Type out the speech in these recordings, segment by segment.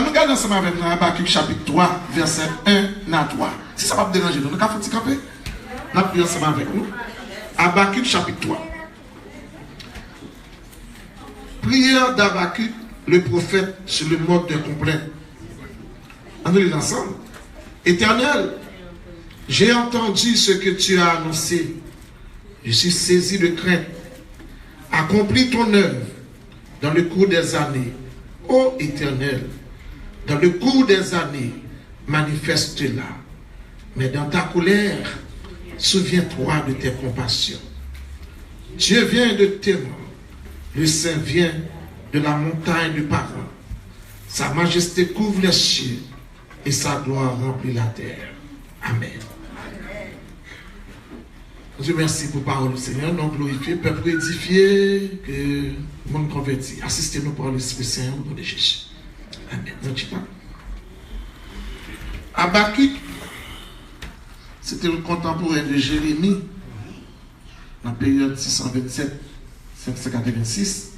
Quand nous regardons ensemble avec nous, Habakkuk chapitre 3, verset 1 à 3. Si ça va vous déranger, nous avons fait camper. Nous avons ensemble avec nous. Habakkuk chapitre 3. Prière d'Habakkuk, le prophète, sur le mode de complaint. On nous lit ensemble. Éternel, j'ai entendu ce que tu as annoncé. Je suis saisi de crainte. Accomplis ton œuvre dans le cours des années. Ô Éternel, dans le cours des années, manifeste-la. Mais dans ta colère, souviens-toi de tes compassions. Dieu vient de Téman. Le Saint vient de la montagne du Paran. Sa majesté couvre les cieux et sa gloire remplit la terre. Amen. Dieu merci pour la parole du Seigneur, non glorifié, peuple édifié, que le monde converti. Assistez-nous par l'Esprit Saint au nom de Jésus. Amen. Habakkuk, c'était le contemporain de Jérémie, dans la période 627-586.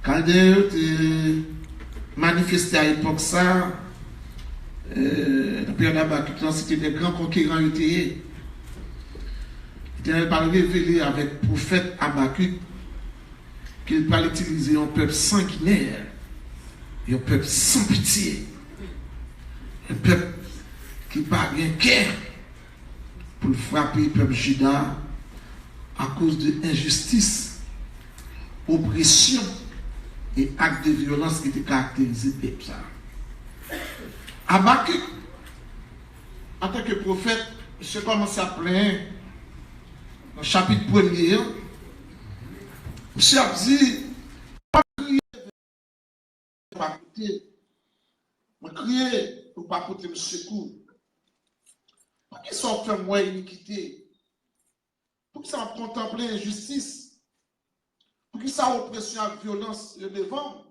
Quand il manifesté à l'époque ça, la période d'Habakkuk, c'était des grands conquérants UTE. Il va révéler avec le prophète Habakkuk qu'il va utiliser un peuple sanguinaire et un peuple sans pitié. Un peuple qui n'a pas bien cœur pour frapper le peuple juda à cause de injustice, oppression et actes de violence qui étaient caractérisés par ça. Habakkuk, en tant que prophète, je commence à plaindre. Dans le chapitre 1er, monsieur a dit, pas crier, je crier pour pas porter le secours. Pour qui ça fait moi iniquité? Pour qui ça va contempler l'injustice? Pour qui ça oppression et violence le devant?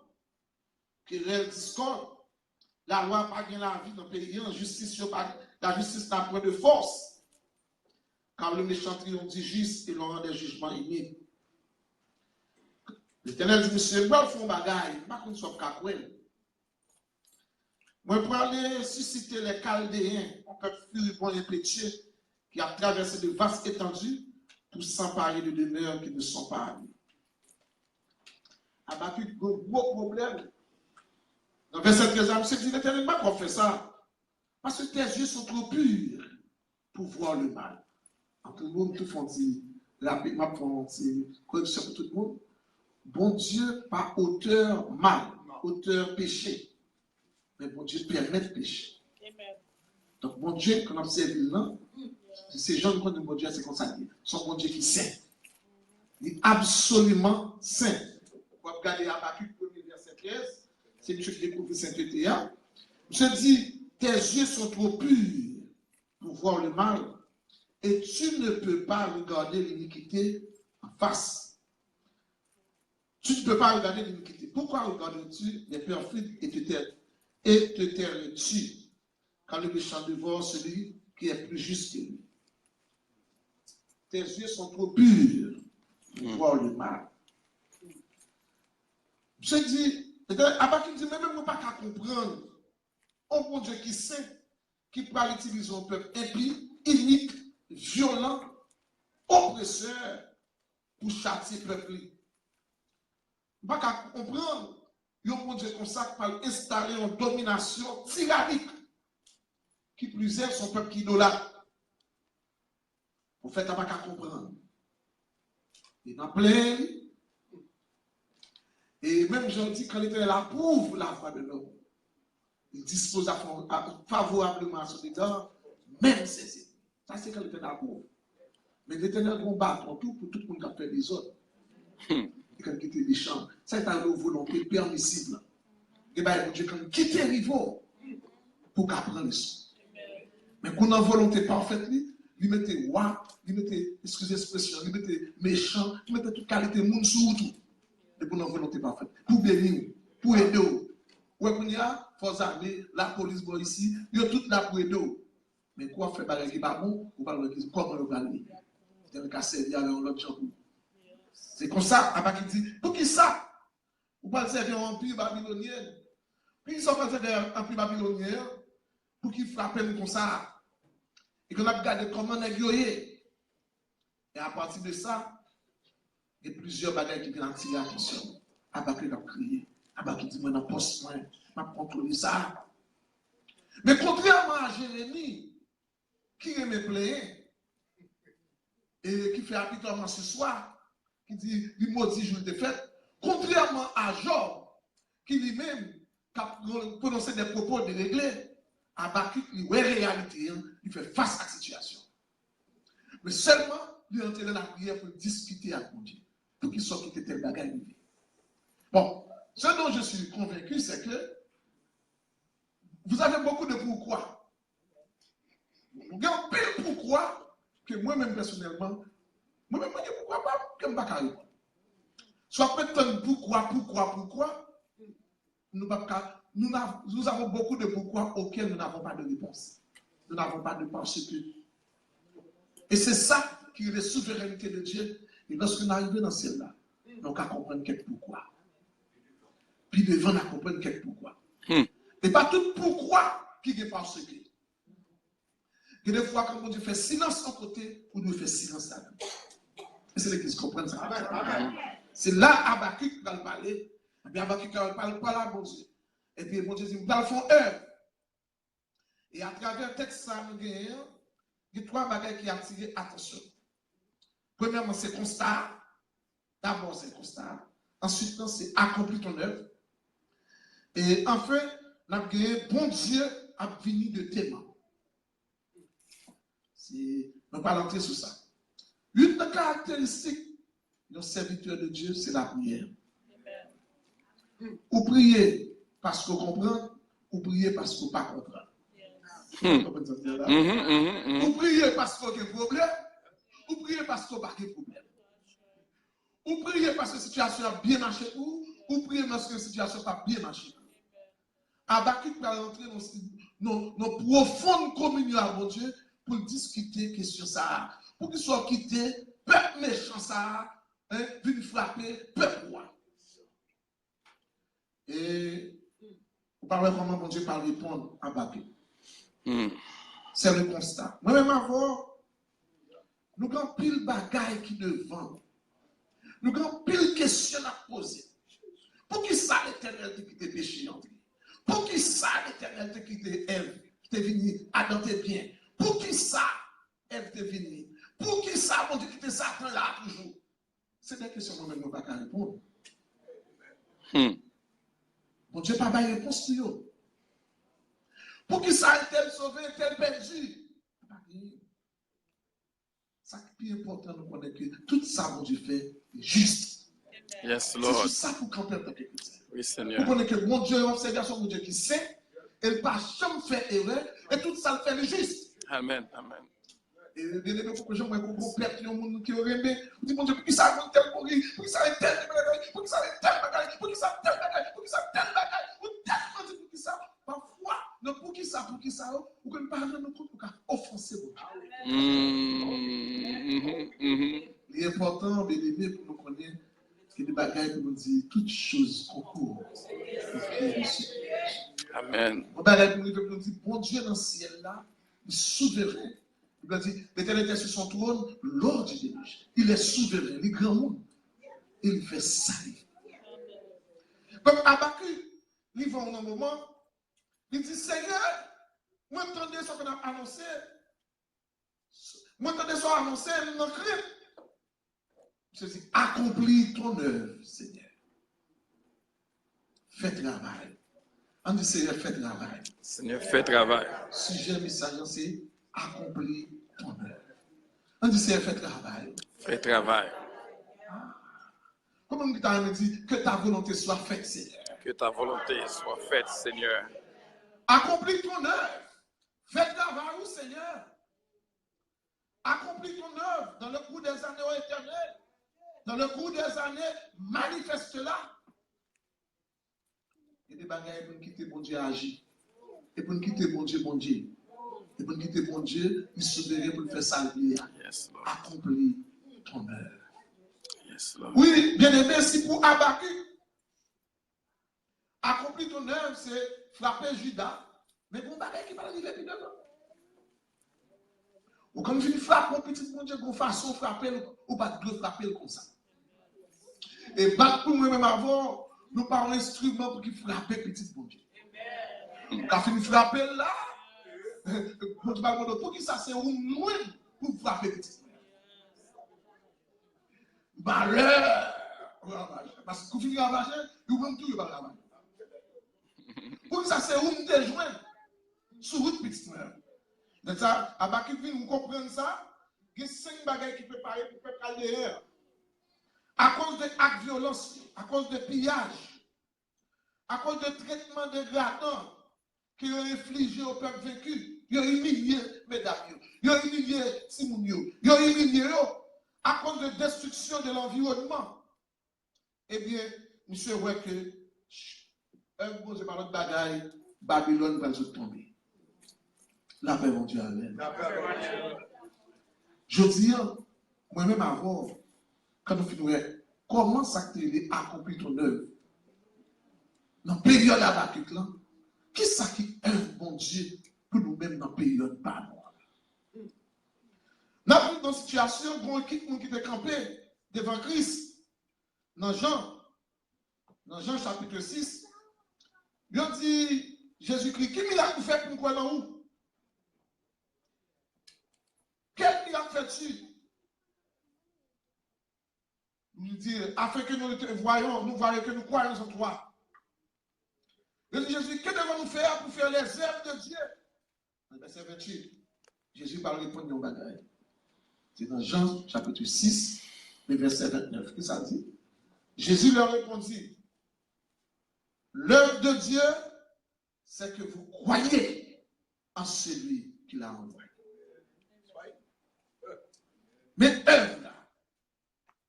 Querelle, discorde. La loi n'a pas gagné la vie dans le pays, la justice n'a pas de force. Car le méchant triomphe du juste et l'aura des jugements iniques. L'Éternel dit, monsieur, moi, je fais un bagage, je ne sais pas si je suis moi, pour aller susciter les Chaldéens, un peuple furibond et impétueux qui a traversé de vastes étendues pour s'emparer de demeures qui ne sont pas à lui. Habakkuk, gros problème. Dans verset 13, monsieur dit, l'Éternel, pas qu'on fait ça. Parce que tes yeux sont trop purs pour voir le mal. Tout le monde, tout font rapidement, font correction pour tout le monde. Bon Dieu, pas auteur mal, auteur péché. Mais bon Dieu permet de pécher. Donc, bon Dieu, quand on observe là, ces gens qui connaissent bon Dieu, c'est comme ça. Son bon Dieu qui est saint. Il est absolument saint. Vous regardez Habakkuk 1er verset 15, c'est Dieu qui découvre sainteté. Je dis, tes yeux sont trop purs pour voir le mal. Et tu ne peux pas regarder l'iniquité en face. Tu ne peux pas regarder l'iniquité. Pourquoi regardes-tu les perfides et te tairais-tu quand le méchant dévore celui qui est plus juste que lui? Tes yeux sont trop purs pour voir le mal. Je dis, Habakkuk dit, mais même nous pas qu'à comprendre. Un bon Dieu qui sait, qui peut utiliser un peuple impie, inique, violent, oppresseur pour châtier le peuple. On ne peut pas comprendre. Il y a un Dieu comme ça qui va installer une domination tyrannique qui plus est son peuple qui idolâtre. En fait, on ne peut pas comprendre. Il en plein. Et même je dis quand l'Éternel approuve la foi de l'homme, il dispose favorablement à son égard, même ses ennemis. Ça, c'est quand l'Éternel approuve. Mais l'Éternel combat tout pour tout le monde qui a fait des autres. Et quand il quitte les champs, ça est une volonté permissible. Et bien, Dieu, quand il quitte les rivaux, pour qu'il prenne les sons. Mais quand on a une volonté parfaite, il mettait roi, il mettait, excusez l'expression, il mettait méchant, il mettait toute qualité de monde sur tout. Et pour une volonté parfaite. Pour bénir, pour aider. Où est-ce qu'il y a forces armées, la police ici, il y a tout là pour aider. Mais quoi faire par exemple, pas bon, ou pas l'église, comment on va aller? Il y a un cas servir avec l'autre champ. C'est comme ça, Habakkuk dit, pour qui ça? Ou pas servir un empire babylonien? Puis ils sont passés un plus babylonien pour qu'ils frappent nous comme ça. Et qu'on a regardé comment on est yoyé. Et à partir de ça, il y a plusieurs bagages qui viennent attirer l'attention. Habakkuk a crié. Habakkuk dit, moi, dans le poste, moi, je vais contrôler ça. Mais contrairement à Jérémie, qui aimait plaire, et qui fait habituellement ce soir, qui dit, il maudit jour de fête, contrairement à Job, qui lui-même a prononcé des propos déréglés, Habakkuk, il voit la réalité, il fait face à la situation. Mais seulement, il est entré dans la prière pour discuter avec Dieu, pour qu'il soit quitté tel bagage. Bon, ce dont je suis convaincu, c'est que vous avez beaucoup de pourquoi. Vous avez un pile pourquoi que moi-même personnellement, moi-même, je dis pourquoi pas, que je ne sais pas. Soit peut-être pourquoi, nous avons beaucoup de pourquoi auxquels nous n'avons pas de réponse. Nous n'avons pas de parce que. Et c'est ça qui est la souveraineté de Dieu. Et lorsque nous arrivons dans celle-là, nous allons comprendre quelques pourquoi. Puis devant, nous comprendre quelques pourquoi. Et pas tout pourquoi qui est parce que. Et des fois, quand Dieu fait silence en côté, ou nous fait silence là. Et c'est l'église qui comprend ça. Amen. C'est là Habakkuk va le parler. Et puis Habakkuk va parler pas là, bon Dieu. Et puis bon Dieu dit, nous allons faire œuvre. Et à travers le texte, ça nous gagne. Il y a trois bagages qui attirent l'attention. Premièrement, c'est constat. D'abord, c'est constat. Ensuite, c'est accomplir ton œuvre. Et enfin, nous avons gagné, bon Dieu a venu de tes mains. On ne va pas rentrer sur ça. Une des caractéristiques d'un serviteur de Dieu, c'est la prière. Ou prier parce qu'on comprend, ou prier parce qu'on ne comprend pas. Ou prier parce qu'on a un problème, ou prier parce qu'on n'a pas de problème. Ou prier parce que la situation a bien marché ou prier parce que la situation n'a pas bien marché. Habakkuk va rentrer dans profonde communion avec mon Dieu pour discuter de question ça. Pour qu'il soit quitté, peuple méchant ça, vient frapper, peuple roi. Et vous parlez comment mon Dieu va répondre à Habakkuk. C'est le constat. Moi-même avant, nous avons pile bagaille qui devant. Nous avons pile question à poser. Pour qui ça l'Éternel qui te péché en lui? Pour qui ça l'Éternel qui te Ève, qui te venu à dans tes biens? Pour qui ça Ève te venu? Pour qui ça, mon Dieu, qui te Satan là toujours? C'est des questions moi-même, je ne peux pas répondre. Mon Dieu, pas de réponse pour eux. Pour qui ça est-elle sauvé, est-elle perdu? Ça qui est important, nous connaissons que tout ça, mon Dieu, fait juste. Yes, Lord. C'est ça pour camper dans quelque chose. Oui, Seigneur. Vous connaissez que mon Dieu est observation, mon Dieu qui sait, et il ne pas jamais faire erreur, et tout ça le fait le juste. Amen, amen. Et bien aimé, pour que je me complète, il y a un monde qui aurait aimé. Vous dites, mon Dieu, pour qui ça a tel pourri, pour qui ça a tel bagage, pour qui ça a tel bagage, pour qui ça a tel bagage, pour qui ça a tel bagage, pour tellement pour qui ça, parfois, non, pour qui ça, ou que nous parlons de compte pour offenser votre Dieu. Il est important, bien aimé, pour nous connaître que des bagages pour nous dire toutes choses concourent. Amen. On va nous dire, bon Dieu dans le ciel là, il est souverain. Il va dire, l'Éternel est sur son trône, l'ordre du dirige. Il est souverain, il est grand monde. Il fait salir. Comme Habakkuk, il va un moment, il dit, Seigneur, moi entendez ce qu'on a annoncé. Moi entendez ce qu'on a annoncé, non crainte. Je dis, accomplis ton œuvre, Seigneur. Fais travail. On dit, Seigneur, fais travail. Seigneur, fais travail. Sujet message, c'est accomplis ton œuvre. On dit, Seigneur, fais travail. Fais travail. Comment on dit que ta volonté soit faite, Seigneur. Que ta volonté soit faite, Seigneur. Accomplis ton œuvre. Fais travail, Seigneur. Accomplis ton œuvre dans le cours des années éternelles. Dans le cours des années, manifeste-la. Il y a des bagages pour quitter bon Dieu agir. Et pour quitter bon Dieu, bon Dieu. Et pour quitter bon Dieu, il se verrait pour le faire saluer. Yes, Lord. Accomplis ton œuvre. Yes, Lord. Oui, bien aimé, si pour Habakkuk accomplir ton œuvre, c'est frapper Judas. Mais bon, bagage qui va arriver plus devant. Ou comme je frappe mon petit mon Dieu, de façon frapper, ou pas de frapper comme ça. Et pas pour moi-même avant, nous parlons instrument pour qu'il frappe petit mon Dieu. Quand il frappe là, pour qui ça c'est un moins pour frapper petit. Malheur! Parce que quand il ravage, il va tout ravager. Pour qui ça c'est un te joindre sur route petit frère. Donc ça, à bas qui vous comprenez ça, il y a 5 bagages qui peuvent parler pour le peuple derrière. À cause de actes de violence, à cause de pillage, à cause de traitement dégradant qui ont infligé au peuple vaincu, ils ont humilié mesdames, ils ont humilié Simounio, ils ont humilié eux, à cause de destruction de l'environnement. Eh bien, monsieur voit que un bon par notre bagaille, Babylone va se tomber. La paix, mon Dieu, amen. Je dis, moi-même avant, quand nous finissons, comment ça t'aider à accomplir ton œuvre? Dans la période abattue, qui ça qui œuvre, mon Dieu, pour nous-mêmes dans la période pas nous? Dans une situation, où qui était campé devant Christ, dans Jean chapitre 6, il dit, Jésus-Christ, qui miracle fait pour nous croire dans où? Quel miracle fais-tu? Il dit, afin que nous te voyons, nous voyons que nous croyons en toi. Il dit, Jésus, que devons-nous faire pour faire les œuvres de Dieu? Verset 28. Jésus va répondre au bagage. C'est dans Jean chapitre 6, le verset 29. Qu'est-ce que ça dit? Jésus leur répondit, l'œuvre de Dieu, c'est que vous croyez en celui qui l'a envoyé. Mais œuvre là,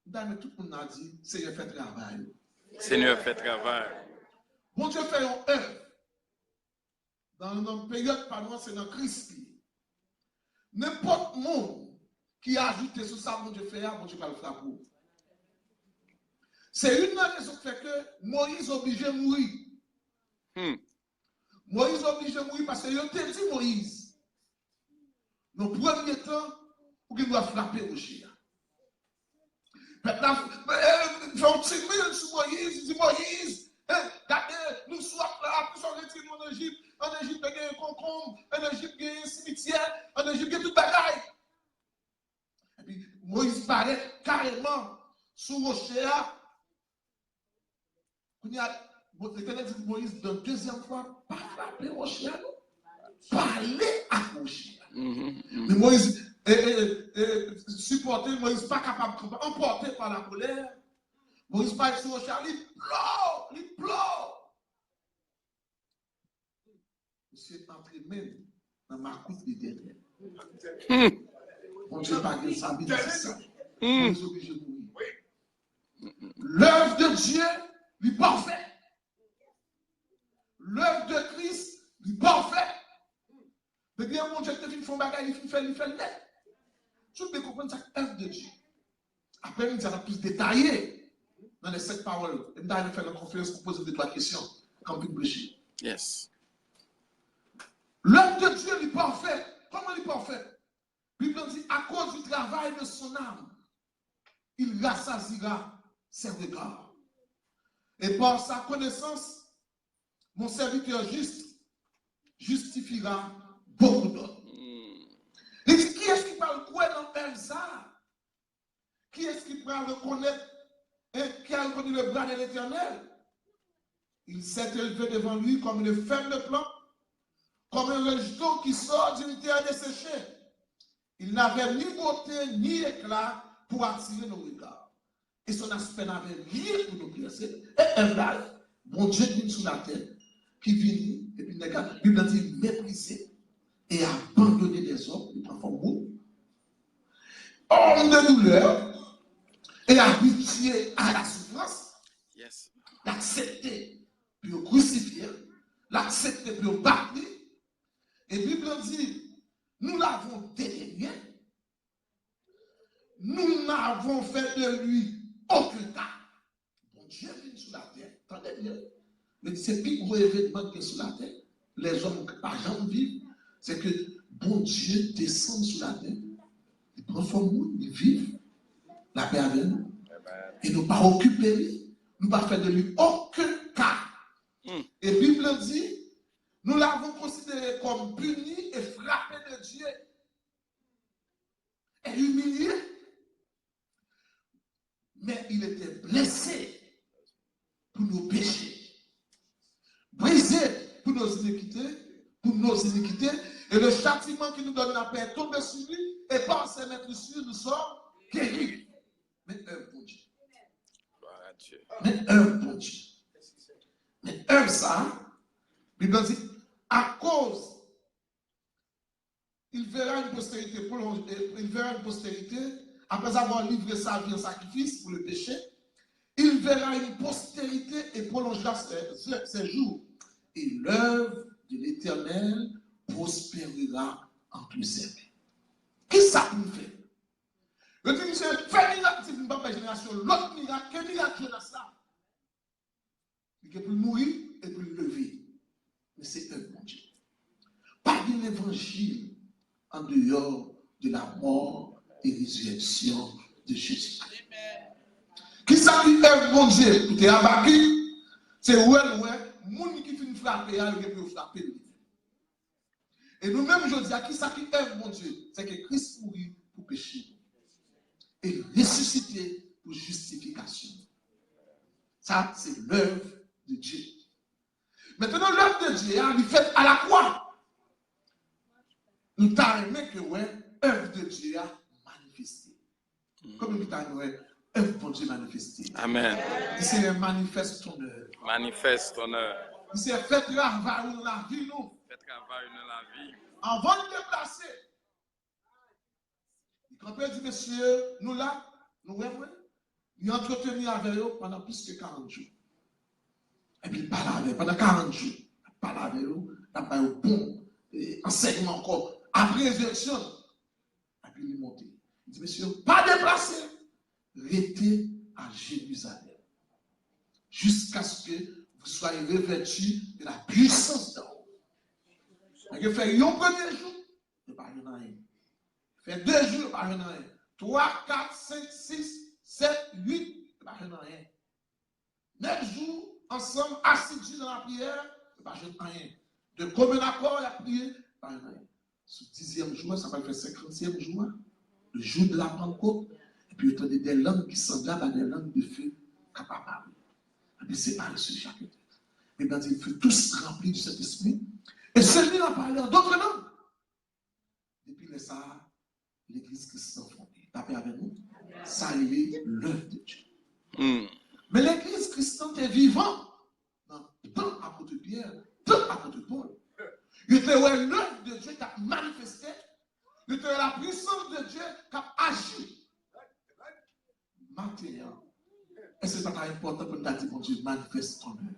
dans tout le monde a dit, Seigneur fait travail. Seigneur fait travail. Bon Dieu fait une œuvre. Dans notre période, pas loin, c'est dans Christ. N'importe monde qui a ajouté sur ça, bon Dieu fait, bon Dieu va le faire pour. C'est une raison qui fait que Moïse est obligé de mourir. Moïse est obligé de mourir parce que il a dit Moïse. Dans le premier temps, pour qu'il doit frapper au chien. Maintenant, il fait un petit mille sur Moïse, il dit Moïse, nous sommes là, nous sommes retirés en Égypte. En Égypte, il y a un concombre, en Égypte, il y a un cimetière, en Égypte, il y a tout bagaille. Et puis, Moïse paraît carrément sous rocher. L'Éternel dit Moïse, dans deuxième fois, pas frapper rocher, parler à rocher. Mais Moïse, supporté, Moïse pas capable de emporter par la colère. Moïse pas sur rocher, il pleure. C'est entré même dans ma coupe d'éternel. Mon Dieu, pas de ça, il dit ça. Moïse est obligé de mourir. L'œuvre de Dieu, lui parfait. L'œuvre de Christ, lui parfait. Mais bien, mon Dieu, te fait un bagage, il fait le net. Tu peux comprendre cette œuvre de Dieu. Après, il sera plus détaillé dans les 7 paroles. Et nous allons faire la conférence pour poser 2-3 questions, comme vous bouger. Yes. L'œuvre de Dieu est parfait. Comment il est parfait? La Bible dit, à cause du travail de son âme, il rassasiera ses regards. Et par sa connaissance, mon serviteur juste justifiera beaucoup d'autres. Il dit, qui est-ce qui parle quoi dans Elsa? Qui est-ce qui peut reconnaître et qui a reconnu le bras de l'Éternel? Il s'est élevé devant lui comme une feuille de plante, comme un rejeton qui sort d'une terre desséchée. Il n'avait ni beauté ni éclat pour attirer nos regards. Et son aspect n'avait rien pour nous placer. Et un val, bon Dieu vient sur la terre, qui vient, et puis la Bible dit mépriser et abandonner les hommes, il prend forme beau. Homme de douleur et habitué à la souffrance. Yes. L'accepter, puis au crucifier, l'accepter, puis au battre. Et la Bible dit, nous l'avons dédaigné, nous n'avons fait de lui aucun cas. Bon Dieu vient sur la terre, attendez bien, Mais c'est le plus gros événement qui est sur la terre. Les hommes par jamais vivent. C'est que bon Dieu descend sur la terre. Il prend son monde, il vit. La paix avec nous. Et nous ne pas occuper lui. Nous ne pas faire de lui aucun cas. Et la Bible dit, nous l'avons considéré comme puni et frappé de Dieu. Et humilié. Mais il était blessé pour nos péchés. Brisé pour nos iniquités. Et le châtiment qui nous donne la paix est tombé sur lui. Et par ses maîtrises, nous sommes guéris. Mais un bon Dieu. Mais un bon Dieu. Mais un ça, Bible dit, à cause, il verra une postérité prolongée, il verra une postérité, après avoir livré sa vie en sacrifice pour le péché, il verra une postérité et prolongera ses jours. Et l'œuvre de l'Éternel prospérera en tous ses biens. Qu'est-ce que ça nous fait? Le dit, monsieur, fais miracle, c'est une bonne génération. L'autre miracle, quel miracle je ça? Il peut mourir et puis lever. Mais c'est un bon Dieu. Pas de l'évangile en dehors de la mort et résurrection de Jésus-Christ. Qui s'appuie un bon Dieu? Écoutez, Abaki, c'est ouais, moun qui finit frapper, il peut frapper. Et nous-mêmes, je dis à qui s'appuie un bon Dieu? C'est que Christ mourit pour pécher. Et ressuscité pour justification. Ça, c'est l'œuvre de Dieu. Maintenant, l'œuvre de Dieu, il fait à la croix. Nous t'avons aimé que, l'œuvre de Dieu a manifesté. Comme nous t'avons aimé, œuvre de Dieu manifestée. Amen. Il s'est manifeste ton œuvre. Manifeste ton œuvre. Il s'est fait travail dans la vie, nous. Fait travail dans la vie. Avant de déplacer. Quand on dit, monsieur, nous là, nous il entretenu avec eux pendant plus que 40 jours. Et puis il parle avec eux pendant 40 jours. Il parle avec eux, il a pas eu bon enseignement encore. Après résurrection, et puis il est monté. Il dit, monsieur, pas déplacé. Restez à Jérusalem. Jusqu'à ce que vous soyez revêtus de la puissance d'en haut. Il fait un premier jour, il n'y a pas rien. Fait 2 jours, pas rien. 3, 4, 5, 6, 7, 8, pas rien. 9 jours, ensemble, assidus dans la prière, pas rien. De commun accord, il a prié, pas rien. Ce 10e jour, ça va faire 50e jour, le jour de la Pentecôte, et puis il y a des langues qui semblables à des langues de feu capables. Et puis c'est pas sur chacun. Et bien, il faut tous remplis de cet esprit. Et celui-là a parlé en d'autres langues. Depuis le Sahara, l'Église chrétienne fondée. Tapez avec nous. Ça est l'œuvre de Dieu. Mais l'Église chrétienne est vivante. Tant à côté de Pierre, tant à côté de Paul. Il était l'œuvre de Dieu qui a manifesté. Il était la puissance de Dieu qui a agi. Maintenant, est-ce que c'est pas important pour nous dire, mon Dieu, manifeste ton œuvre?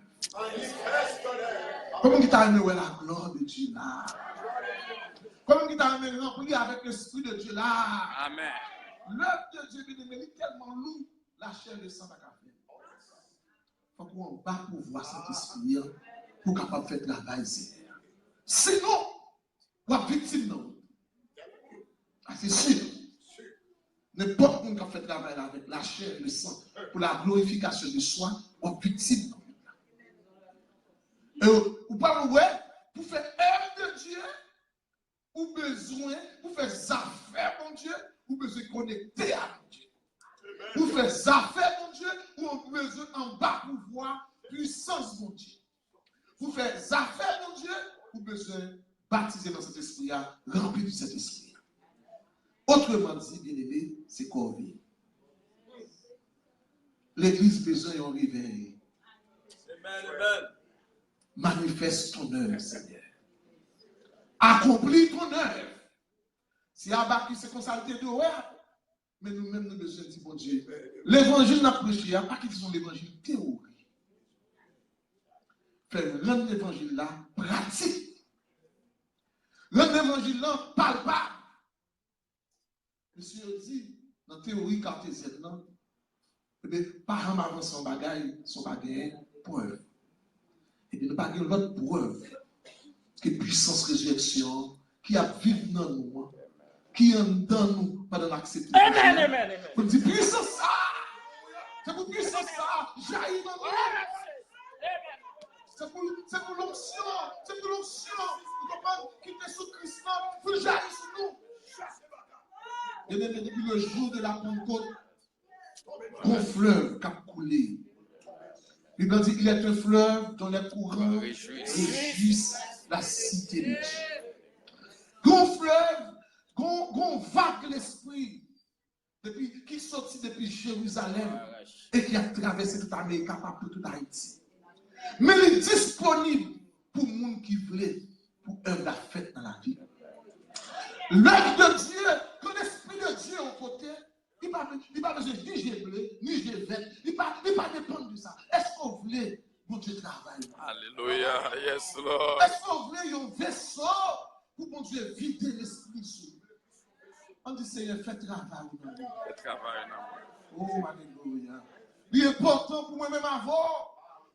Comment tu as aimé la gloire de Dieu là? Comment tu as aimé remplir avec l'Esprit de Dieu là? Amen. L'œuvre de Dieu, bien aimé, tellement lourd, la chair de sang à café. Il faut qu'on bat pour voir cet esprit pour capable faire travail. Sinon, on est victime non. C'est sûr. N'importe qui qui fait travail avec la chair et le sang pour la glorification de soi, on est victime non. Ou pas pour faire œuvre de Dieu, ou besoin, pour faire affaires, mon Dieu, ou besoin de connecter à mon Dieu. Pour faire affaires, mon Dieu, ou on besoin en bas pour voir puissance, mon Dieu. Pour faire affaires, mon Dieu, ou besoin baptiser dans cet esprit, rempli de cet esprit. Autrement dit, bien aimé, c'est corvée. L'Église besoin d'un réveil. Amen. Manifeste ton œuvre, Seigneur. Accomplis ton œuvre. Si Abaki se consulté de mais nous-mêmes nous besoin de bon Dieu. L'évangile n'a prêché, pas qu'ils sont l'évangile théorique. Faire rendre l'évangile là pratique. Rendre l'évangile là palpable. Monsieur dit, dans la théorie cartésienne, pas en avant son bagage, preuve. Et bien, nous pas l'autre preuve que puissance résurrection qui a vécu dans nous, qui est dans nous pendant l'acceptation. Amen, amen, amen. Pour dire puissance ça, c'est pour puissance ça, jaillit dans nous. C'est pour l'onction, c'est pour l'onction. Vous comprenez qui est sous Christ, pour jaillir sur nous. Et bien, depuis le jour de la Pentecôte, un fleuve qui a coulé. Il a dit qu'il est un fleuve dont les courants réjouissent la cité de Dieu. Un fleuve, un vague de l'esprit qui sortit depuis Jérusalem et qui a traversé toute l'Amérique, capable de toute Haïti. Mais il est disponible pour les gens qui veulent, pour œuvre la fête dans la vie. L'œuvre de Dieu, que l'esprit de Dieu est au côté, il ne va pas besoin ni j'ai bleu, ni j'ai vert, il ne va pas dépendre de ça. Est-ce qu'on voulait, mon Dieu travaille? Alléluia. Yes, Lord. Est-ce qu'on voulait un vaisseau pour mon Dieu vider l'esprit sur nous? On dit Seigneur, fais travail. Fais travail dans moi. Oh, alléluia. Il est important pour moi-même avant,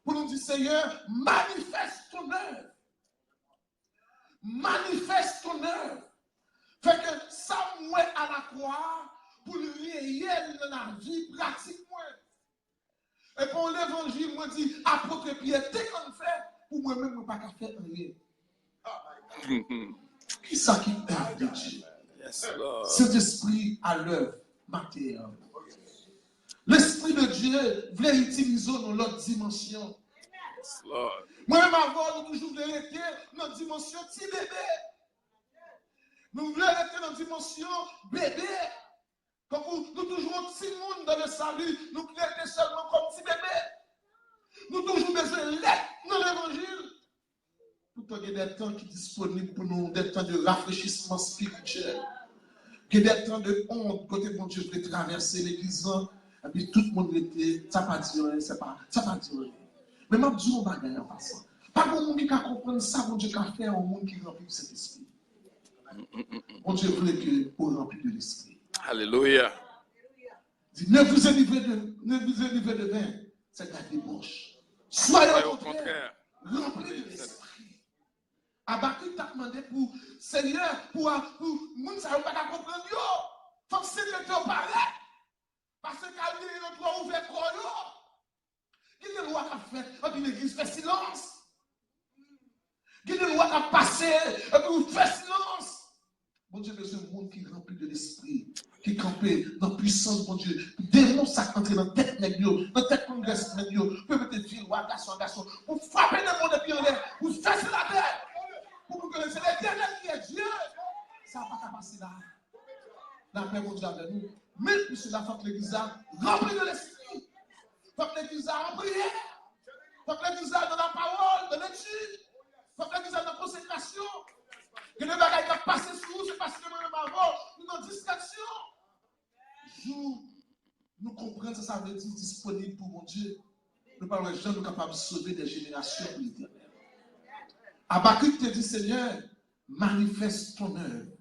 pour nous dire Seigneur, manifeste ton œuvre. Manifeste ton œuvre. Fait que ça, moi, à la croix, pour le réel dans la vie pratique, moi. Et pour l'évangile, moi, dit, apôtre Pierre, t'es qu'on fait, pour moi-même, je ne pas faire rien. Qui ça qui œuvre de Dieu? Yes, Lord. Cet esprit à l'œuvre matérielle. L'esprit de Dieu voulait utiliser dans l'autre dimension. Yes, Lord. Moi-même, avant, nous toujours voulons rester dans la dimension petit bébé. Nous voulons rester dans la dimension bébé. Comme nous toujours petit monde dans le salut, nous voulons rester seulement comme petit bébé. Nous toujours besoin d'être dans l'évangile. Pourtant, il y a des temps qui sont disponibles pour nous, des temps de rafraîchissement spirituel. Il y a des temps de honte, côté mon Dieu voulait traverser l'église, et puis tout le monde était, ça n'a pas duré, ça n'a pas duré. Mais je dis, on va gagner en passant. Pas bon monde qui a compris ça, mon Dieu qui a fait un monde qui remplit de cet esprit. Mon Dieu voulait que vous remplir de l'esprit. Alléluia. Dit, ne vous élivrez de vin, c'est la débauche. Soyez au contraire remplis de l'esprit. Habakkuk t'a demandé pour Seigneur, pour moun ça pas comprendre yo. Faut que Seigneur te parle. Parce que quand il est droit ouvert quoi yo. Qui est le roi qui a fait et puis l'église fait silence. Qui est le roi qui a passé et puis fait silence. Mon Dieu, besoin de monde qui est rempli de l'esprit, qui est campé dans la puissance, mon Dieu. Démon ça entrer dans la tête nègre, dans la tête congrès nègre, peut mettre fil, roi, garçon, pour frapper le monde et puis en l'air, pour faire la terre. Pour nous connaître l'éternel qui est Dieu. Ça n'a pas passé là. La paix, mon Dieu, avec nous. Mais pour cela, il faut que l'église a rempli de l'esprit. Il faut que l'église a en prière. Il faut que l'église a dans la parole, dans l'étude. Il faut que l'église a dans la consécration. Que les bagages qui passent sur nous, c'est parce que nous avons une distraction. Jour, nous comprenons ce que ça veut dire disponible pour mon Dieu. Nous parlons des gens nous capables de sauver des générations pour l'éternel. Habakkuk te dit, Seigneur, manifeste ton œuvre.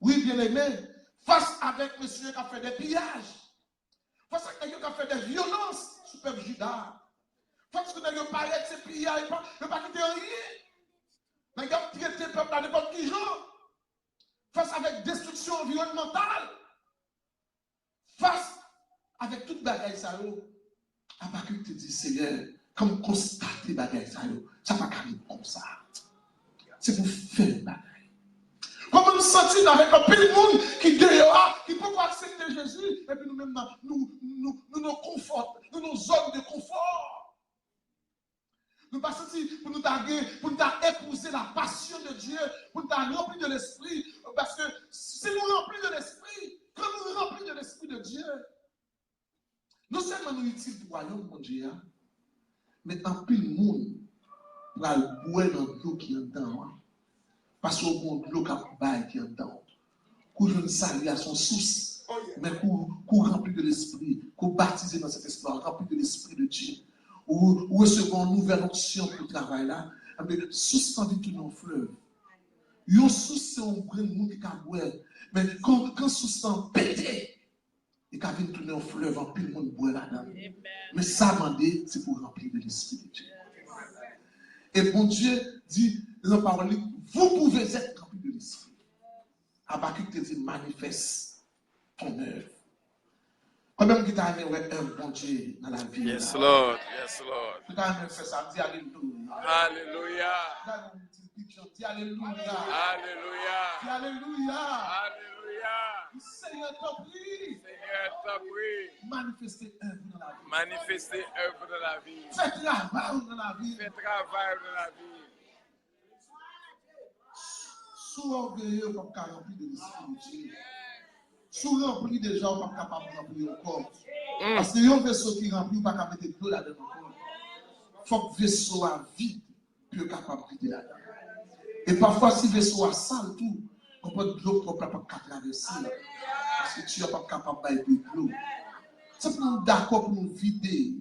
Oui, bien aimé, face avec monsieur qui a fait des pillages, face avec quelqu'un qui a fait des violences sur le peuple Juda, face avec quelqu'un qui a parlé de ces pillages, il n'a pas quitté rien. Mais il a traité le peuple à n'importe qui jour. Face avec destruction environnementale, face avec toute bagaille ça, Habakkuk te dit, Seigneur, comme constater bagaille ça, ça va pas arriver comme ça. C'est pour faire une bagaille. Comme nous sentir avec un peu de monde qui dehors, qui peut pas accepter Jésus, et puis nous-mêmes, nous confortons, nous nos zones de confort. Nous pas sentir pour nous épouser la passion de Dieu, pour nous remplir de l'esprit, parce que si nous remplis de l'esprit, quand nous remplis de l'esprit de Dieu, non seulement nous utilisons pour le royaume, mon Dieu, mais en plus le monde va boire dans l'eau qui est dedans. Parce qu'on a l'eau qui est dedans. Qu'on jeune salut à son source, mais qu'on remplit de l'esprit, qu'on baptise dans cet esprit, rempli de l'esprit de Dieu. Ou recevons une nouvelle option pour le travail là. Mais source tendit tout dans le fleuve. Une source, c'est un grand monde qui a boire. Mais quand source s'en pété, et quand vient tourner en fleuve, en plus le monde boit là-dedans. Mais ça, c'est pour remplir de l'esprit de Dieu. Et bon Dieu dit dans la parole, vous pouvez être remplis de l'esprit. Habakkuk te dit, manifeste ton œuvre. Combien qui t'a aimé un bon Dieu dans la vie? Yes, Lord. Yes, Lord. Qui t'a aimé faire ça? Dis alléluia. Hallelujah. Dis alléluia. Hallelujah. Dis alléluia. Hallelujah. Seigneur, t'en prie. Seigneur, t'en prie. Manifester œuvre dans la vie. Manifester œuvre de la vie. Fais travail dans la vie. Fais travail de la vie. Sous orgueilleux, pas rempli de l'esprit de Dieu. Sous rempli déjà, on pas capable de remplir le corps. Parce que un vaisseau qui remplit, pas capable de mettre de l'eau là-dedans. Il faut que le vaisseau soit vide, puis capable de là-dedans. Et parfois, si le vaisseau est sale, tout, on peut de l'eau propre, pas capable de traverser. Parce que tu n'es pas capable de l'eau. C'est pour nous d'accord pour nous vider.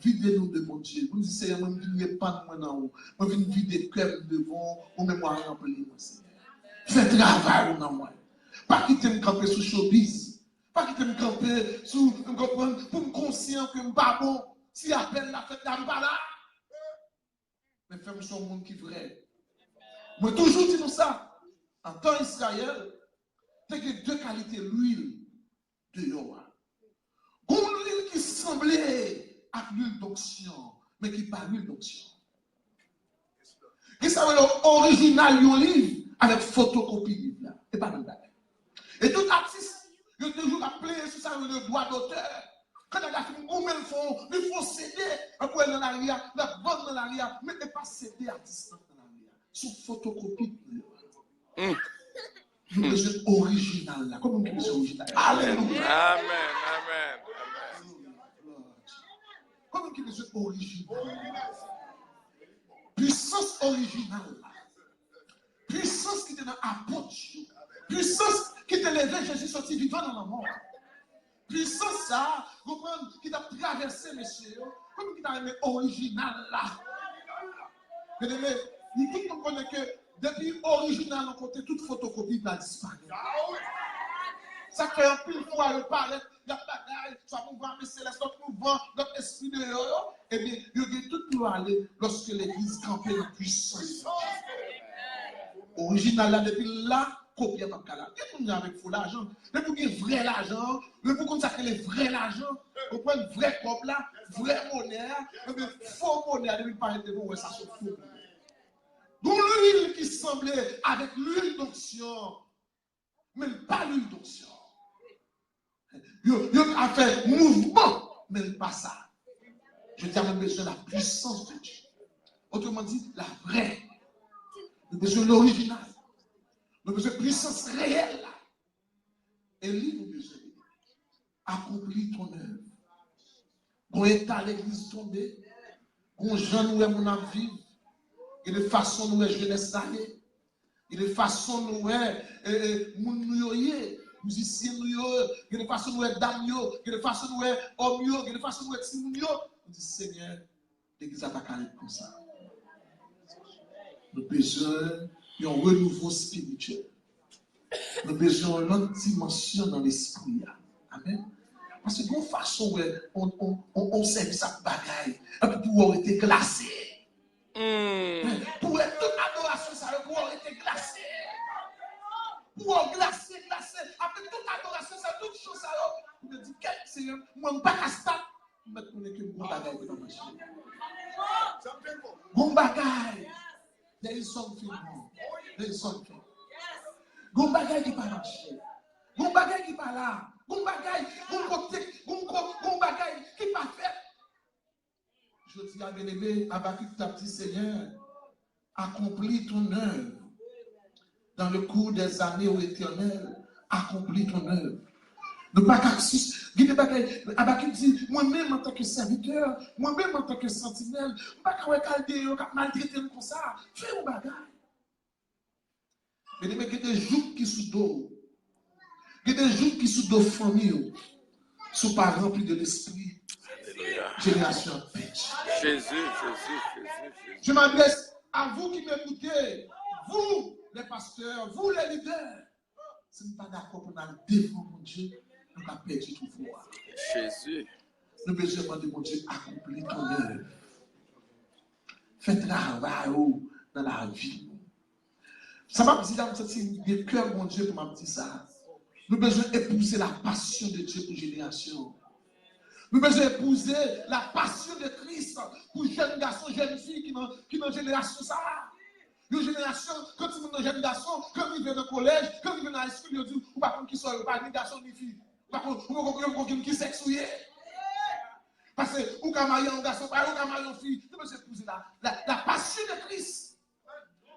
Vider nous de mon Dieu. Vous nous dites, Seigneur, moi, je ne viens pas de moi dans vous. Moi, je viens vider le cœur devant, ou même moi, remplir moi, Seigneur. Fais travail dans moi. Pas quitter me camper sous showbiz. Pas quitter me camper sous, pour me conscient que je ne suis pas bon. Si à peine la fête, je ne suis pas là. Mais fais-moi son monde qui est vrai. Moi, toujours dis nous ça. En temps Israël, il y a deux qualités l'huile de Yoa. Une huile qui semblait à l'huile d'onction, mais qui n'est pas l'huile d'onction. Qui s'appelle l'original d'un livre avec photocopie livre là. Et pas même bagage. Et tout artiste, il y a toujours appelé sur ça le droit d'auteur. Quand il y a des films, ils font céder, après dans l'arrière, la bonne dans l'arrière, mais pas céder artiste dans l'arrière. Sous photocopie. C'est original là. Comment on dit original? Alléluia. Amen. Comment on dit original? Puissance originale. Puissance qui était dans l'apôtre. Puissance qui t'a levé Jésus sorti vivant dans la mort. Puissance ça, vous comprenez, qui t'a traversé, monsieur, comme qui t'a aimé original là. Mais tout le monde connaît que depuis original, on côté toute photocopie va disparaître. Ça fait un pile fois le paraître, il y a bagaille, soit mouvement, mais céleste, notre mouvement, notre esprit de yo, et bien, il y a tout pour aller lorsque l'église campait la puissance. Original là, depuis là, copier comme ça. Il y a avec faux l'argent. Mais pour qu'il y ait vrai l'argent, mais pour qu'on s'appelle les vrais l'argent, on prend une vraie cop là, vraie monnaie, mais faux monnaie, depuis paraître de vous, ça se fout. Donc l'huile qui semblait avec l'huile d'onction, mais pas l'huile d'onction. Il a fait mouvement, mais pas ça. Je dis à mon besoin de la puissance de Dieu. Autrement dit, la vraie. Le besoin de l'original. Le besoin de puissance réelle. Et lui, nous besoin accomplir ton œuvre. Quand état l'église tombée, quand Jean nous est mon âme vive, et de façon nous est jeunesse salée, et de façon nous est moun nous yoye, musicien nous yoye, et de façon nous est dame yo, et de façon nous est homme yo, et de façon nous est timoun yo, nous dit Seigneur, l'église a pas carré comme ça. Nous avons besoin d'un renouveau spirituel. Nous avons besoin d'une autre dimension dans l'esprit. Amen. Parce que de toute façon, on sait que ça bagaille. Pour pouvoir être glacé. Pour être toute adoration, ça va pouvoir être glacé. Pour glacé. Après toute adoration, ça toute chose, ça va. Vous me dites, quel Seigneur, moi, je ne suis pas casta. Mais on est que bon bagaille dans ma chaîne. Bon bagaille. There is something wrong. There is something. Gon bagay qui pas marché. Gon bagay qui pas là. Gon bagay qui pas fait. Je dis à bien-aimé, Habakkuk t'a dit Seigneur, accomplis ton œuvre. Dans le cours des années au éternel, accomplis ton œuvre. Ne pas qu'axis. Habakkuk dit, moi-même en tant que serviteur, moi-même en tant que sentinelle, je ne pas qu'à maltraiter comme ça. Fais un bagage. Mais il y a des jours qui sont d'eau. Il y a des jours qui sont de famille. Sont pas remplis de l'esprit. Génération péché. Jésus. Je m'adresse à vous qui m'écoutez. Vous, les pasteurs, vous, les leaders. Si vous n'êtes pas d'accord pour nous défendre mon Dieu, nous avons perdu tout pouvoir. Jésus. Nous besoin de mon Dieu accomplir ton œuvre. fait travail dans la vie. Ça m'a dit dans le cœur, mon Dieu, pour m'a dit ça. Nous devons épouser la passion de Dieu pour génération. Nous devons épouser la passion de Christ pour jeunes garçons, jeunes filles qui dans génération ça. Une génération, quand ils sont dans jeunes garçons, quand ils viennent au collège, quand ils viennent à l'école, ils disent, ou pas comme qui sont, pas ni garçons ni filles. Ou pas comme qui sexué. Parce que, ou qu'à marier un garçon, ou qu'à marier une fille, nous devons épouser la passion de Christ.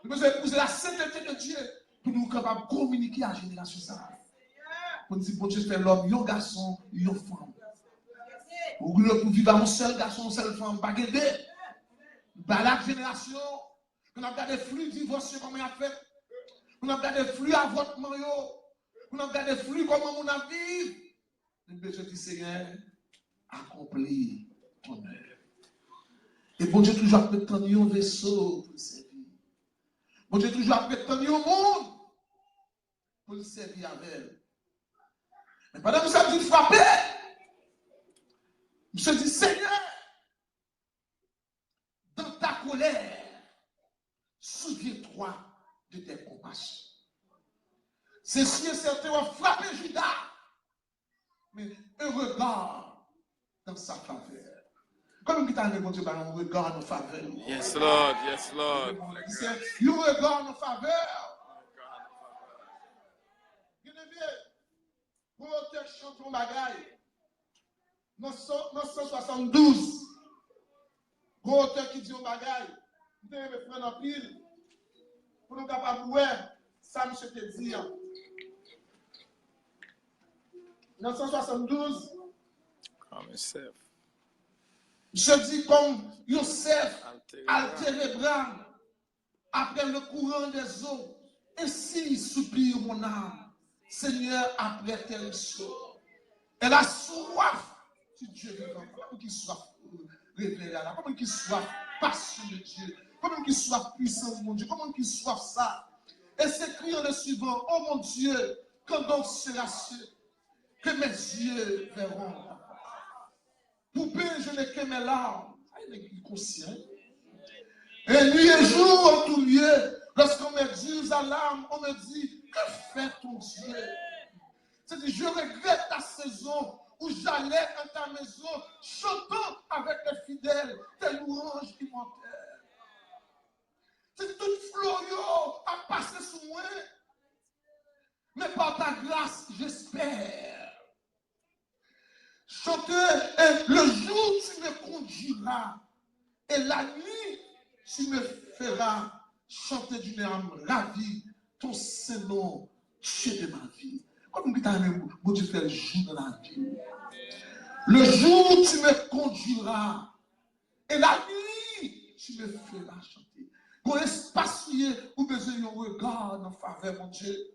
Nous devons épouser la sainteté de Dieu pour nous capables de communiquer à la génération ça. Pour dire, bon Dieu, fait l'homme, un garçon, une femme. Pour vivre un seul garçon, une seule femme, pas guider. Dans la génération, on a regardé flux divorce, comment il a fait. On a regardé flux avortement, on a regardé flux comment on a vécu. Le besoin du Seigneur accomplir ton œuvre. Et bon Dieu toujours appelle ton un vaisseau pour le servir. Bon Dieu toujours appelle ton au monde pour le servir avec elle. Mais pendant que ça dit frapper, je dis Seigneur, dans ta colère, souviens-toi de tes compassions. C'est sûr et certain, on va frapper Judas, mais un regard dans sa faveur. Comme qui t'a dit, mon Dieu, un regard en faveur. Yes, Lord. Yes, Lord. Un regard en faveur. Bien-aimé, pour te chanter un bagaille, 972, gros auteur qui dit un bagaille, vous devez prendre en pile, pour nous capables de voir, ça, monsieur te dit. 972, je dis comme Yosef, altérébram, après le courant des eaux, ainsi soupire mon âme, Seigneur, après tel chose. Elle a soif, si Dieu vivant, comment qu'il soit révélé là, comment qu'il soit passion de Dieu, comment qu'il soit puissance de mon Dieu, comment qu'il soit ça. Et s'écrit en le suivant, oh mon Dieu, quand donc sera-ce que mes yeux verront. Poupée, je n'ai que mes larmes. Il est conscient. Et nuit et jour en tout lieu, lorsqu'on me dit à l'âme, on me dit, que fait ton Dieu? C'est-à-dire, je regrette ta saison où j'allais dans ta maison, chantant avec les fidèles, tes louanges immortelles. C'est toute Florio a passé sous moi, mais par ta grâce, j'espère. Chanter, et le jour tu me conduiras, et la nuit tu me feras chanter d'une âme ravie, ton Saint-Nom, Dieu de ma vie. Comme tu as même, bon Dieu fait le jour dans la vie. Le jour tu me conduiras, et la nuit tu me feras chanter. Pour espace où besoin d'un regard en faveur, mon Dieu.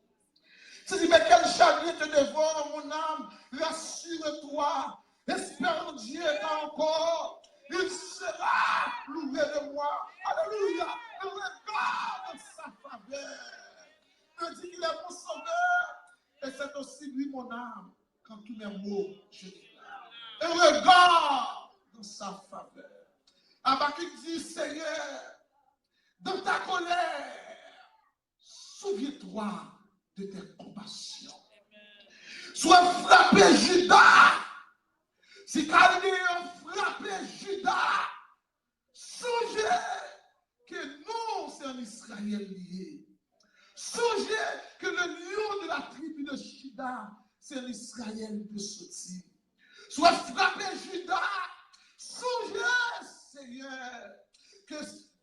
Tu dis, mais quel chagrin te dévore, mon âme, rassure-toi, espère en Dieu encore, il sera loué de moi. Alléluia, le regard de sa faveur. Me dit qu'il est mon sauveur, et c'est aussi lui mon âme, quand tous mes mots, je déclare. Un regard de sa faveur. Habakkuk dit, Seigneur, dans ta colère, souviens-toi de tes compassions. Sois frappé, Judas. Si quelqu'un frappé, Judas, songez que non, c'est un Israël lié. Songez que le lion de la tribu de Judas, c'est un Israël de sortir. Sois frappé, Judas. Songez, Seigneur, que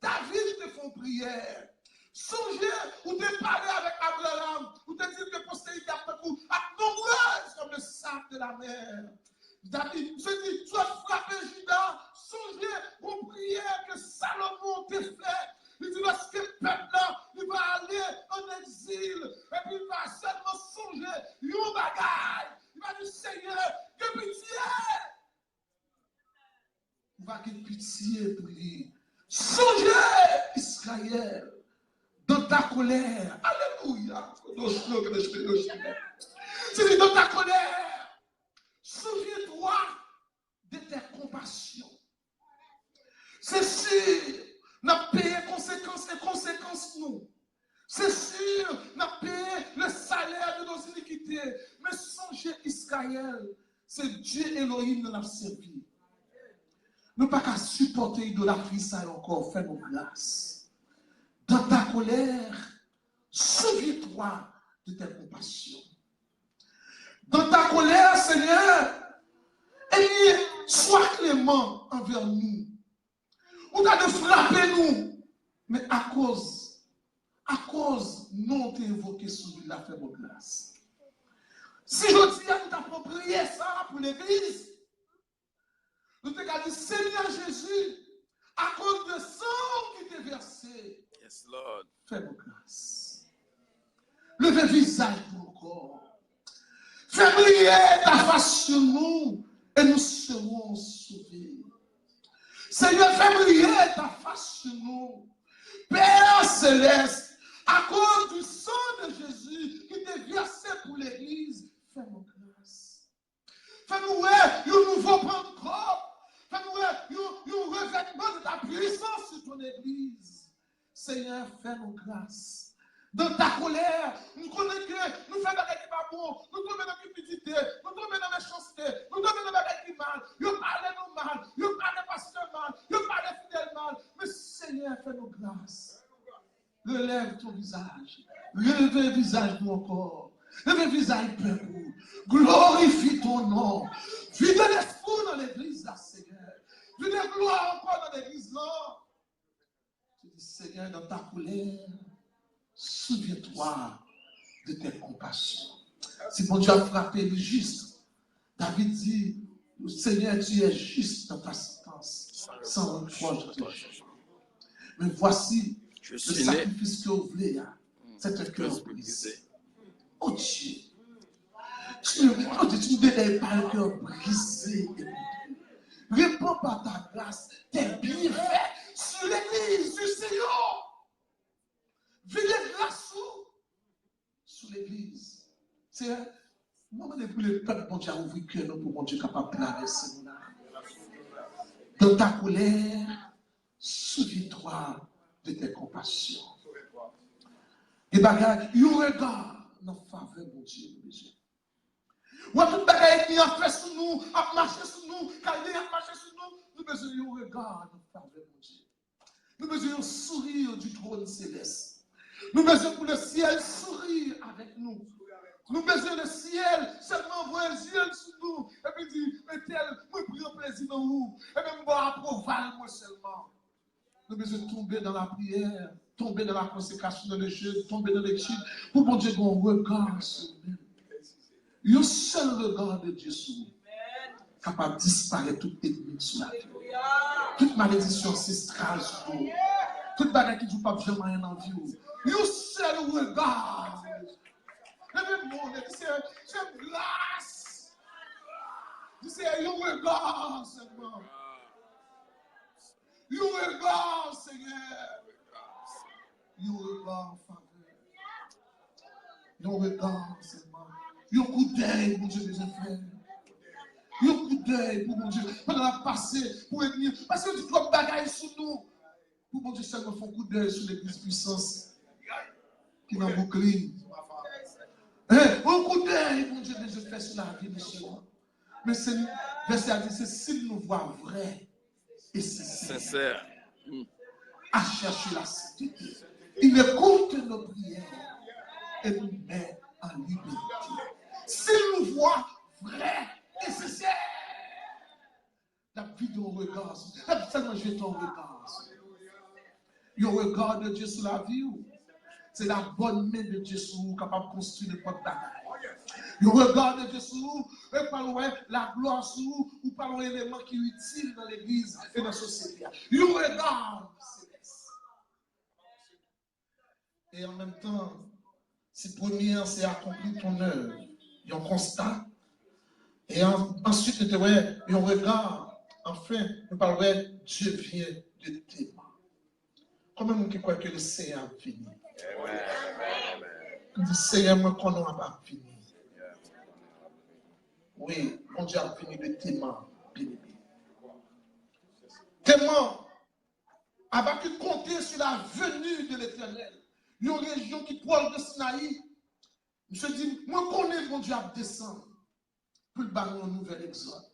David te font prière. Songez ou te parler avec Abraham, ou te dire que postérité après vous, à nombreuses comme le sable de la mer. David se dit, sois frappé, Judas, songez aux prières que Salomon t'a fait. Il dit, lorsque le peuple-là, il va aller en exil, et puis il va seulement songer, yon bagaille. Il va dire, Seigneur, que pitié. Il va que pitié pour lui. Songez, Israël. Dans ta colère, alléluia, c'est dans ta colère, souviens-toi de tes compassions. C'est sûr, Nous avons payé conséquences nous. C'est sûr, nous avons payé le salaire de nos iniquités. Mais songez Israël, c'est Dieu Elohim nous a servi. Nous ne pouvons pas supporter l'idolâtrie, ça encore, fais-nous grâce. Dans ta colère, souviens-toi de tes compassions. Dans ta colère, Seigneur, sois clément envers nous. On a de frapper nous, mais à cause, nous t'ai invoqué sous la faible grâce. Si je dis à nous t'approprier ça pour l'église, nous t'ai dit, Seigneur Jésus, à cause de sang qui t'est versé, Yes, Lord. fais-moi grâce. Levez le visage de mon corps. Fais briller ta face sur nous et nous serons sauvés. Seigneur, fais briller ta face sur nous. Père céleste, à cause du sang de Jésus qui t'est versé pour l'église, fais-moi grâce. Fais-nous un nouveau Pentecôte. Fais-nous un revêtement de ta puissance sur ton église. Seigneur, fais-nous grâce. Dans ta colère, nous connaissons que nous faisons des choses pas bon, nous tombons dans l'impunité, nous tombons dans la méchanceté, nous tombons dans des choses mal, nous parlons mal, nous parlons pasteur mal, nous parlons fidèle mal. Mais Seigneur, fais-nous grâce. Relève ton visage, lève le visage de mon corps, lève le visage de Père. Glorifie ton nom. Vide l'esprit dans l'église là, Seigneur. Vide la gloire encore dans l'église là. Tu dis, Seigneur, dans ta colère, souviens-toi de tes compassions. Si bon Dieu a frappé le juste, David dit, Seigneur, tu es juste dans ta sentence, sans reproche de tes jugements. Mais voici le sacrifice que vous voulez, c'est un cœur brisé. Oh Dieu, tu ne dédaignes pas un cœur brisé. Réponds par ta grâce, tes bienfaits sur l'église du Seigneur. Veillez grâce sur l'église. C'est un moment pour le peuple, bon Dieu, a ouvert que nous pour bon Dieu capable de traverser. Dans ta colère, souviens-toi de tes compassions. Et bagaille, il regarde dans faveur, mon Dieu, mon Dieu. Ou à toute bagaille qui a fait sur nous, a marché sur nous, car il a marché sur nous, nous besoin de regard dans faveur, mon Dieu. Nous besoin de sourire du trône céleste. Nous besoin pour le ciel sourire avec nous. Nous besoin le ciel seulement voir un ciel sur nous. Et puis dire, mais tel, moi prends plaisir dans vous. Et même moi approval moi seulement. Nous besoin tomber dans la prière, tomber dans la consécration dans le jeu, tomber dans l'étude. Pour bon Dieu qu'on regarde sur nous. Un seul regard de Dieu sur nous. Capable de disparaître toute technique sur la vie. Toute malédiction ancestrale sur nous. Toute bagarre qui ne joue pas jamais rien en vie. You seul regard. C'est une grâce. C'est you regard seulement. You regard, Seigneur. You regard, Faveur. You regard seulement. You coup d'œil, mon Dieu, mes frères. You coup d'œil pour mon Dieu. Pendant la passée, pour venir. Parce que tu dois bagaille sur nous. Pour mon Dieu, seulement font coup d'œil sur l'église puissance. Qui n'a bouclé. Un coup d'œil, mon Dieu, je fais sur la vie de ce monde. Mais c'est, verset 10, c'est s'il nous voit vrai et sincère. À chercher la sainteté. Il écoute nos prières et nous met en liberté. S'il nous voit vrai et sincère, la vie de ton regard, seulement je ton regard. Le regard de Dieu sur la vie, c'est la bonne main de Dieu sur vous capable de construire n'importe bagaille. Le regard de Dieu sur vous, et parlons la gloire sur vous, ou parlons éléments qui sont utiles dans l'église et dans la société. Le regard céleste. Et en même temps, c'est première, c'est accomplir ton œuvre. Il y a un constat. Et ensuite, il y a un regard. Enfin, nous parlons, Dieu vient de tes mains. Comment nous qui croit que le Seigneur a fini? Le Seigneur me connaît pas fini. Oui, mon Dieu a fini de tes mains, bien-aimé. Tes mains, Habakkuk comptait sur la venue de l'Éternel. Une région qui pointe de Sinaï. Je dis, moi, connais mon Dieu à descendre pour le ballon un nouvel exode.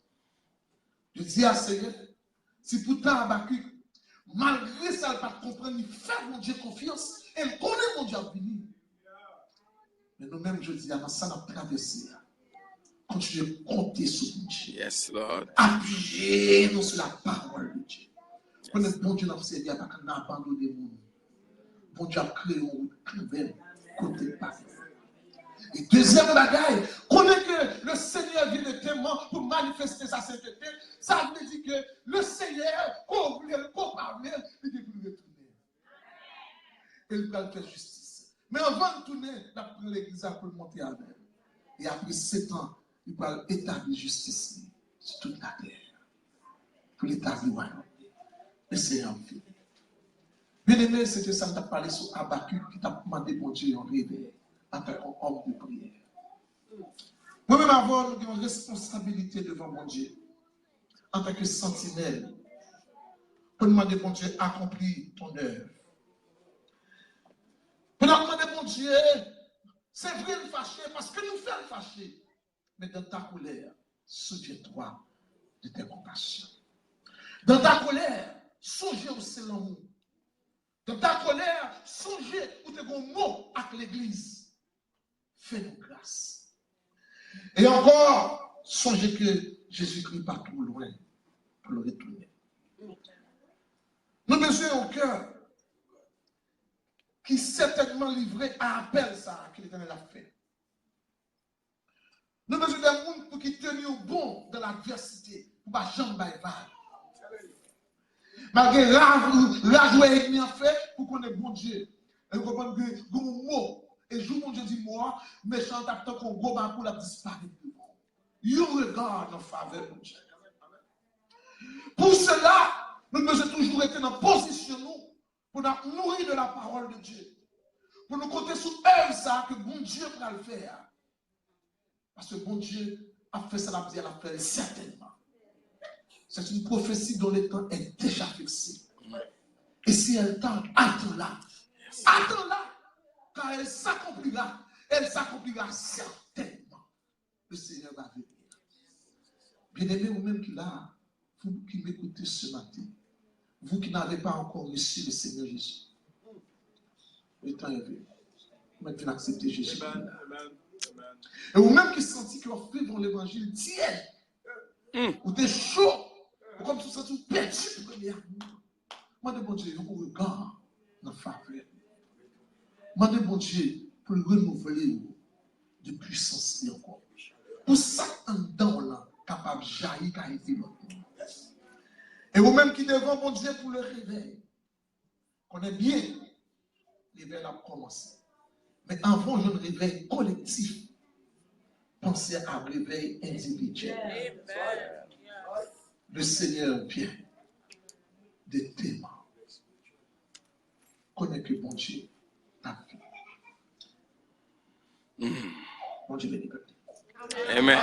Je dis à Seigneur, si pourtant Habakkuk, malgré ça, il ne pas comprendre, il fait mon Dieu confiance, et il connaît mon Dieu à venir. Mais nous-mêmes, je dis, avant ça, nous traversé. Continuez à compter sur mon Dieu. Yes, Lord. Appuyez-nous sur la parole de Dieu. Connaître bon Dieu dans le Seigneur, parce qu'on n'a pas abandonné le monde. Bon Dieu a créé une route nouvelle, côté pas. Et deuxième bagaille, connaît que le Seigneur vient de témoin pour manifester sa sainteté. Ça veut dire que le Seigneur, qu'on parle, il dit pour retourner. Et il va faire justice. Mais avant de tourner, il a pris l'église pour monter à même. Et après 7 ans, il va établir justice sur toute la terre. Pour l'établir royaume. Le Seigneur fait. Bien aimé, c'était ça que tu as parlé sur Habakkuk qui t'a demandé mon Dieu en réveil en tant qu'homme de prière. Moi-même, avant, nous avons une responsabilité devant mon Dieu en tant que sentinelle pour demander mon Dieu accomplir ton œuvre. Pour demander mon Dieu, c'est vrai le fâcher parce que nous faisons le fâcher. Mais dans ta colère, souviens-toi de tes compassions. Dans ta colère, songez au l'amour. Dans ta colère, songez ou tes bons mots avec l'église. Fais-nous grâce. Et encore, songez que Jésus-Christ pas trop loin pour le retourner. Nous avons besoin au cœur qui certainement livré à appel ça que l'Éternel a fait. Nous avons besoin d'un monde pour qui tenir bon dans l'adversité, pour ne pas jamais bailler. Malgré la joie et en fait, pour qu'on ait bon Dieu. Et comprendre que bon mot, et jour mon Dieu dit moi, méchant tant qu'on go pour la disparaître. You regarde en faveur de Dieu. Pour cela, nous devons toujours être dans position nous, pour nous nourrir de la parole de Dieu. Pour nous compter sur eux ça que bon Dieu va le faire. Parce que bon Dieu a fait ça, la l'a fait certainement. C'est une prophétie dont le temps est déjà fixé. Et si elle tente, attends-la. Attends-la. Car elle s'accomplira. Elle s'accomplira certainement. Le Seigneur va venir. Bien-aimés, vous-même qui là, vous qui m'écoutez ce matin, vous qui n'avez pas encore reçu le Seigneur Jésus, le temps est venu. Vous venez accepter Jésus. Amen. Et vous-même qui sentez que vous faites dans l'évangile tiède, ou t'es chaud, ou comme tu sens tout perdu, moi de bon Dieu, vous regardez dans la faveur. Moi de bon Dieu, pour renouveler de puissance et encore. Pour ça, un don là, capable de jaillir car il était l'autre. Et vous-même qui devant mon Dieu pour le réveil, connaissez bien, le réveil a commencé. Mais avant je réveil collectif, pensez à un réveil individuel. Le Seigneur vient de témoins. Connais que bon Dieu t'a fait. Bon Dieu béni. Amen.